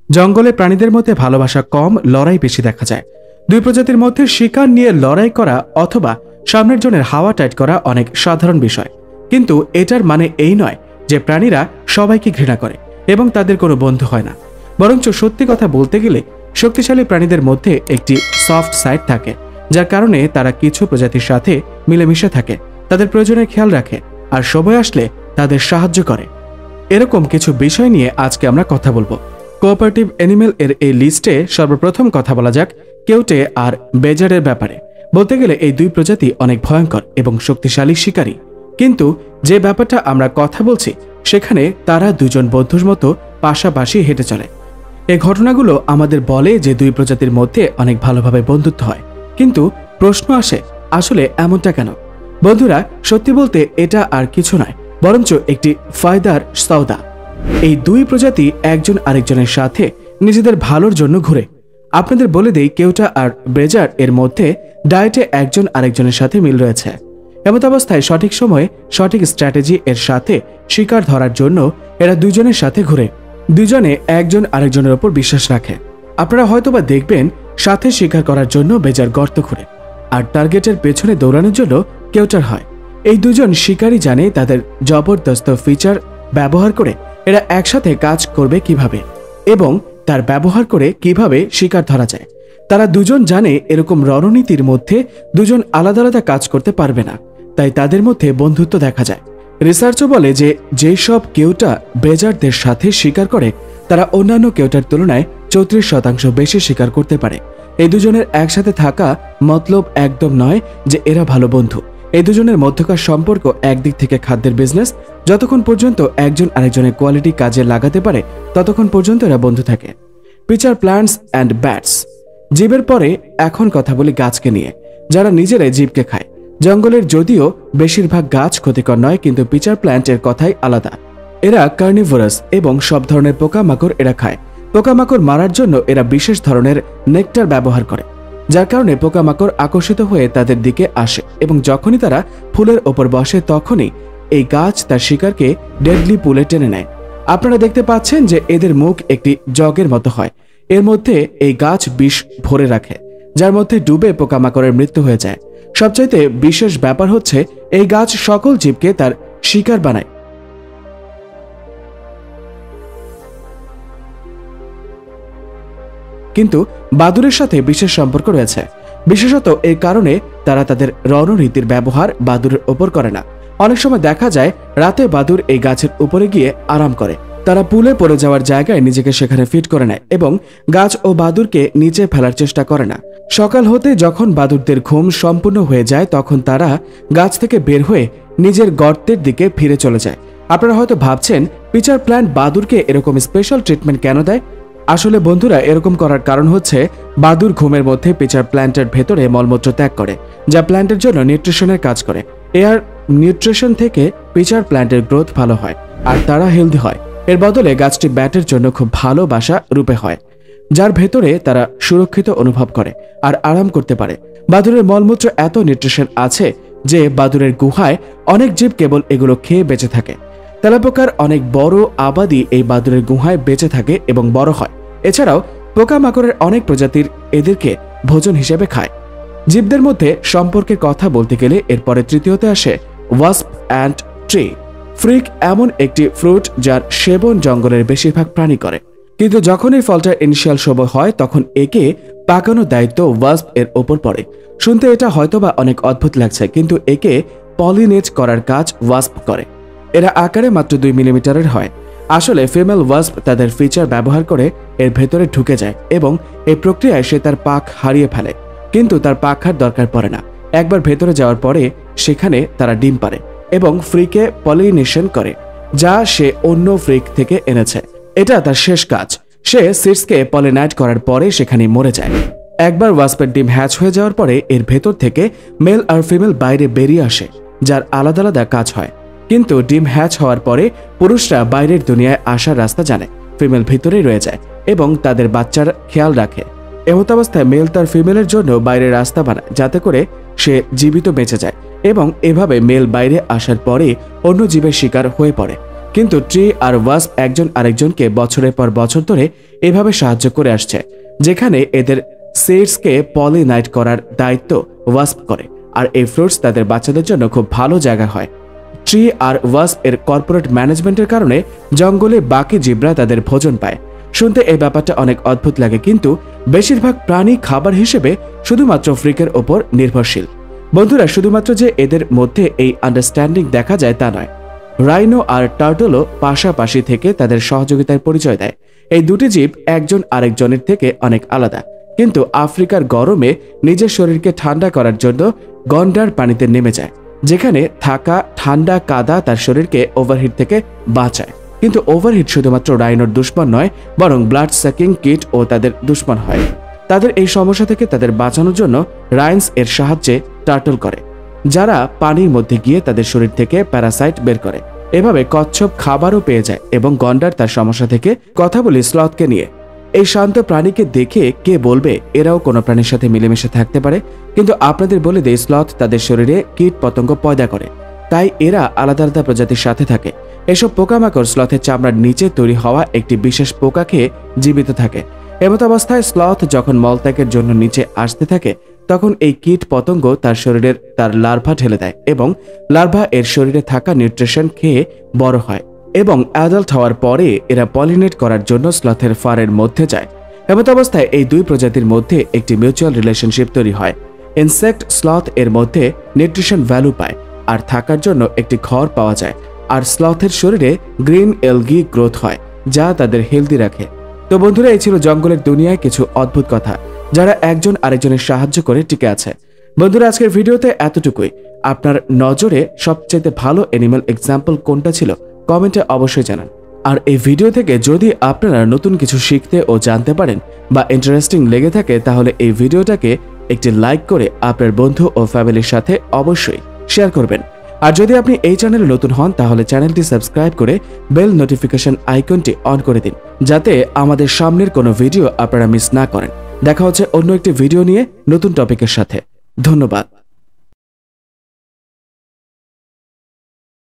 জঙ্গলে প্রাণীদের মধ্যে ভালোবাসা কম, লড়াই বেশি দেখা যায়। দুই প্রজাতির মধ্যে শিকার নিয়ে লড়াই করা অথবা সামনের জনের হাওয়া টাইট করা অনেক সাধারণ বিষয়, কিন্তু এটার মানে এই নয় যে প্রাণীরা সবাইকে ঘৃণা করে এবং তাদের কোনো বন্ধু হয় না। বরঞ্চ সত্যি কথা বলতে গেলে শক্তিশালী প্রাণীদের মধ্যে একটি সফট সাইড থাকে, যার কারণে তারা কিছু প্রজাতির সাথে মিলেমিশে থাকে, তাদের প্রয়োজনের খেয়াল রাখে আর সময় আসলে তাদের সাহায্য করে। এরকম কিছু বিষয় নিয়ে আজকে আমরা কথা বলবো। কোঅপারেটিভ অ্যানিমেল এর এই লিস্টে সর্বপ্রথম কথা বলা যাক কেউটে আর বেজারের ব্যাপারে। বলতে গেলে এই দুই প্রজাতি অনেক ভয়ঙ্কর এবং শক্তিশালী শিকারী, কিন্তু যে ব্যাপারটা আমরা কথা বলছি সেখানে তারা দুজন বন্ধুর মতো পাশাপাশি হেঁটে চলে। এই ঘটনাগুলো আমাদের বলে যে দুই প্রজাতির মধ্যে অনেক ভালোভাবে বন্ধুত্ব হয়, কিন্তু প্রশ্ন আসে আসলে এমনটা কেন? বন্ধুরা, সত্যি বলতে এটা আর কিছু নয়, বরঞ্চ একটি ফায়দার সওদা। এই দুই প্রজাতি একজন আরেকজনের সাথে নিজেদের ভালোর জন্য ঘুরে। আপনাদের বলে দেই, কেউটা আর বেজার এর মধ্যে ডায়েটে একজন আরেকজনের সাথে মিল রয়েছে। এমত অবস্থায় সঠিক সময়ে সঠিক স্ট্র্যাটেজি এর সাথে শিকার ধরার জন্য এরা দুজনের সাথে ঘুরে। দুজনে একজন আরেকজনের ওপর বিশ্বাস রাখে। আপনারা হয়তোবা দেখবেন সাথে শিকার করার জন্য বেজার গর্ত ঘুরে আর টার্গেটের পেছনে দৌড়ানোর জন্য কেউটার হয়। এই দুজন শিকারী জানে তাদের জবরদস্ত ফিচার ব্যবহার করে এরা একসাথে কাজ করবে কিভাবে এবং তার ব্যবহার করে কিভাবে শিকার ধরা যায়। তারা দুজন জানে এরকম রণনীতির মধ্যে দুজন আলাদা আলাদা কাজ করতে পারবে না, তাই তাদের মধ্যে বন্ধুত্ব দেখা যায়। রিসার্চও বলে যে যেসব কেউটা বেজারদের সাথে শিকার করে তারা অন্যান্য কেউটার তুলনায় 34% বেশি শিকার করতে পারে। এই দুজনের একসাথে থাকা মতলব একদম নয় যে এরা ভালো বন্ধু। এই দুজনের মধ্যকার সম্পর্ক একদিক থেকে খাদ্যের বিজনেস। যতক্ষণ পর্যন্ত একজন আরেকজনের কোয়ালিটি কাজে লাগাতে পারে ততক্ষণ পর্যন্ত এরা বন্ধু থাকে। Pitcher plants and bats. জীবের পরে এখন কথা বলি গাছকে নিয়ে, যারা নিজেরাই জীবকে খায়। জঙ্গলের যদিও বেশিরভাগ গাছ ক্ষতিকর নয়, কিন্তু পিচার প্ল্যান্টের কথাই আলাদা। এরা কার্নিভোরাস এবং সব ধরনের পোকামাকড় এরা খায়। পোকামাকড় মারার জন্য এরা বিশেষ ধরনের নেকটার ব্যবহার করে, যার কারণে পোকামাকড় আকর্ষিত হয়ে তাদের দিকে আসে এবং যখনই তারা ফুলের ওপর বসে তখনই এই গাছ তার শিকারকে ডেডলি পুলে টেনে নেয়। আপনারা দেখতে পাচ্ছেন যে এদের মুখ একটি জগের মতো হয়। এর মধ্যে এই গাছ বিষ ভরে রাখে, যার মধ্যে ডুবে পোকামাকড়ের মৃত্যু হয়ে যায়। সবচাইতে বিশেষ ব্যাপার হচ্ছে এই গাছ সকল জীবকে তার শিকার বানায়। কিন্তু বাদুড়ের সাথে বিশেষ সম্পর্ক রয়েছে, বিশেষত এই কারণে তারা তাদের রণনীতির ব্যবহার বাদুড়ের ওপর করে না। অনেক সময় দেখা যায় রাতে বাদুড় এই গাছের উপরে গিয়ে আরাম করে। তারা পুলে পড়ে যাওয়ার জায়গায় নিজেকে সেখানে ফিট করে নেয় এবং গাছ ও বাদুড়কে নিচে ফেলার চেষ্টা করে না। সকাল হতে যখন বাদুড়দের ঘুম সম্পূর্ণ হয়ে যায় তখন তারা গাছ থেকে বের হয়ে নিজের গর্তের দিকে ফিরে চলে যায়। আপনারা হয়তো ভাবছেন পিচার প্ল্যান্ট বাদুড়কে এরকম স্পেশাল ট্রিটমেন্ট কেন দেয়? আসলে বন্ধুরা, এরকম করার কারণ হচ্ছে বাদুড় ঘুমের মধ্যে পিচার প্ল্যান্টের ভেতরে মলমূত্র ত্যাগ করে, যা প্ল্যান্টের জন্য নিউট্রিশনের কাজ করে। এর নিউট্রিশন থেকে পিচার প্ল্যান্টের গ্রোথ ভালো হয় আর তারা হেলদি হয়। এর বদলে গাছটি ব্যাটের জন্য খুব ভালো বাসা রূপে হয়, যার ভেতরে তারা সুরক্ষিত অনুভব করে আর আরাম করতে পারে। বাদুড়ের মলমূত্র এত নিউট্রিশন আছে যে বাদুড়ের গুহায় অনেক জীব কেবল এগুলো খেয়ে বেঁচে থাকে। তেলাপোকার অনেক বড় আবাদি এই বাদুড়ের গুহায় বেঁচে থাকে এবং বড় হয়। এছাড়াও পোকামাকড়ের অনেক প্রজাতির এদেরকে ভোজন হিসেবে খায়। জীবদের মধ্যে সম্পর্কের কথা বলতে গেলে এরপরে তৃতীয়তে আসে ওয়াস্প অ্যান্ড ট্রি। ফ্রিক এমন একটি ফ্রুট যার সেবন জঙ্গলের বেশিরভাগ প্রাণী করে, কিন্তু যখন এই ফলটার ইনিশিয়াল সময় হয় তখন একে পাকানোর দায়িত্ব ওয়াস্প এর ওপর পড়ে। শুনতে এটা হয়তোবা অনেক অদ্ভুত লাগছে, কিন্তু একে পলিনেট করার কাজ ওয়াস্প করে। এরা আকারে মাত্র 2 মিলিমিটারের হয়। আসলে ফিমেল ওয়াস্প তাদের ফিচার ব্যবহার করে এর ভেতরে ঢুকে যায় এবং এই প্রক্রিয়ায় সে তার পাখ হারিয়ে ফেলে, কিন্তু তার পাখার দরকার পড়ে না। একবার ভেতরে যাওয়ার পরে সেখানে তারা ডিম পারে এবং ফ্রিকে পলিনেশন করে, যা সে অন্য ফ্রিক থেকে এনেছে। এটা তার শেষ কাজ। সে সিডসকে পলিনাইট করার পরে সেখানে মরে যায়। একবার ওয়াস্পের ডিম হ্যাচ হয়ে যাওয়ার পরে এর ভেতর থেকে মেল আর ফিমেল বাইরে বেরিয়ে আসে, যার আলাদা আলাদা কাজ হয়। কিন্তু ডিম হ্যাচ হওয়ার পরে পুরুষরা বাইরের দুনিয়ায় আসার রাস্তা জানে, ফিমেল ভিতরেই রয়ে যায় এবং তাদের বাচ্চার খেয়াল রাখে। এমত অবস্থায় মেল তার ফিমেলের জন্য বাইরে রাস্তা বানায় যাতে করে সে জীবিত বেঁচে যায় এবং এভাবে মেল বাইরে আসার পরে অন্য জীবের শিকার হয়ে পড়ে। কিন্তু ট্রি আর ওয়াস্প একজন আরেকজনকে বছরের পর বছর ধরে এভাবে সাহায্য করে আসছে, যেখানে এদের সিডসকে পলিনাইট করার দায়িত্ব ওয়াস্প করে, আর এই ফ্রুটস তাদের বাচ্চাদের জন্য খুব ভালো জায়গা হয়। ট্রি আর ওয়াস্প এর কর্পোরেট ম্যানেজমেন্টের কারণে জঙ্গলে বাকি জীবরা তাদের ভোজন পায়। শুনতে এই ব্যাপারটা অনেক অদ্ভুত লাগে, কিন্তু বেশিরভাগ প্রাণী খাবার হিসেবে শুধুমাত্র ফ্রিকের ওপর নির্ভরশীল। বন্ধুরা, শুধুমাত্র যে এদের মধ্যে এই আন্ডারস্ট্যান্ডিং দেখা যায় তা নয়, রাইনো আর টার্টলও পাশাপাশি থেকে তাদের সহযোগিতার পরিচয় দেয়। এই দুটি জীব একজন আরেকজনের থেকে অনেক আলাদা, কিন্তু আফ্রিকার গরমে নিজের শরীরকে ঠান্ডা করার জন্য গন্ডার পানিতে নেমে যায়, যেখানে থাকা ঠান্ডা কাদা তার শরীরকে ওভারহিট থেকে বাঁচায়। কিন্তু ওভারহিট শুধুমাত্র রাইনোর দুশ্মন নয়, বরং ব্লাড সাকিং কিট ও তাদের দুশ্মন হয়। তাদের এই সমস্যা থেকে তাদের বাঁচানোর জন্য রাইন্স এর সাহায্যে টার্টল করে, যারা পানির মধ্যে গিয়ে তাদের শরীর থেকে প্যারাসাইট বের করে। এভাবে কচ্ছপ খাবারও পেয়ে যায় এবং গন্ডার তার সমস্যা থেকে কথা বলি স্লথকে নিয়ে। এই শান্ত প্রাণীকে দেখে কে বলবে এরাও কোনো প্রাণীর সাথে মিলেমিশে থাকতে পারে? কিন্তু আপনাদের বলে দেয়, স্লথ তাদের শরীরে কীট পতঙ্গ পয়দা করে, তাই এরা আলাদা আলাদা প্রজাতির সাথে থাকে। এসব পোকামাকড় স্লথের চামড়ার নিচে তৈরি হওয়া একটি বিশেষ পোকা খেয়ে জীবিত থাকে। এমত অবস্থায় স্লথ যখন মলত্যাগের জন্য নিচে আসতে থাকে, তখন এই কীট পতঙ্গ তার শরীরের তার লার্ভা ঢেলে দেয় এবং লার্ভা এর শরীরে থাকা নিউট্রিশন খেয়ে বড় হয় এবং অ্যাডাল্ট হওয়ার পরে এরা পলিনেট করার জন্য স্লথের ফারের মধ্যে যায়। এমত অবস্থায় এই দুই প্রজাতির মধ্যে একটি মিউচুয়াল রিলেশনশিপ তৈরি হয়। ইনসেক্ট স্লথ এর মধ্যে নিউট্রিশন ভ্যালু পায় আর থাকার জন্য একটি ঘর পাওয়া যায়, আর স্লথের শরীরে গ্রিন এলগি গ্রোথ হয়, যা তাদের হেলদি রাখে। তো বন্ধুরা, এই ছিল জঙ্গলের দুনিয়ায় কিছু অদ্ভুত কথা, যারা একজন আরেকজনের সাহায্য করে টিকে আছে। বন্ধুরা, আজকের ভিডিওতে এতটুকুই। আপনার নজরে সবচেয়ে ভালো অ্যানিমাল এক্সাম্পল কোনটা ছিল কমেন্টে অবশ্যই জানান। আর এই ভিডিও থেকে যদি আপনারা নতুন কিছু শিখতে ও জানতে পারেন বা ইন্টারেস্টিং লেগে থাকে, তাহলে এই ভিডিওটাকে একটি লাইক করে আপনার বন্ধু ও ফ্যামিলির সাথে অবশ্যই শেয়ার করবেন। আর যদি আপনি এই চ্যানেলে নতুন হন, তাহলে চ্যানেলটি সাবস্ক্রাইব করে বেল নোটিফিকেশন আইকনটি অন করে দিন, যাতে আমাদের সামনের কোনো ভিডিও আপনারা মিস না করেন। দেখা হচ্ছে অন্য একটি ভিডিও নিয়ে নতুন টপিকের সাথে। ধন্যবাদ।